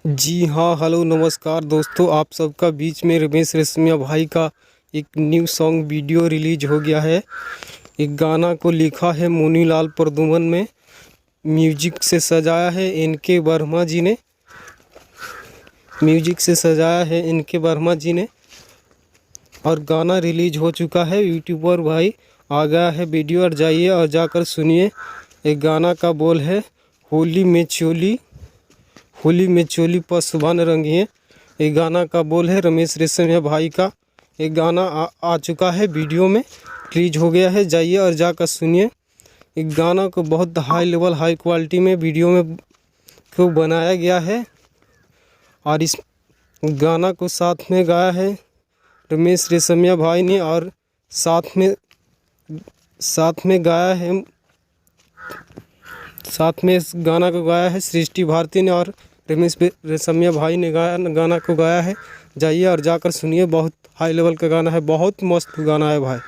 जी हाँ, हेलो नमस्कार दोस्तों, आप सबका बीच में रमेश रेशमिया भाई का एक न्यू सॉन्ग वीडियो रिलीज हो गया है। एक गाना को लिखा है मुनीलाल प्रदुमन में, म्यूजिक से सजाया है इनके वर्मा जी ने। और गाना रिलीज हो चुका है। यूट्यूबर भाई आ गया है वीडियो, और जाइए और जाकर सुनिए। एक गाना का बोल है, होली में चोली पर सुबहान रंगिए। एक गाना का बोल है रमेश रेशमिया भाई का। एक गाना आ चुका है, वीडियो में रिलीज हो गया है, जाइए और जाकर सुनिए। एक गाना को बहुत हाई लेवल हाई क्वालिटी में वीडियो में को बनाया गया है, और इस गाना को साथ में गाया है रमेश रेशमिया भाई ने, और साथ में गाया है, साथ में इस गाना को गाया है सृष्टि भारती ने, और रमेश रेशमिया भाई ने गाना को गाया है। जाइए और जाकर सुनिए, बहुत हाई लेवल का गाना है, बहुत मस्त गाना है भाई।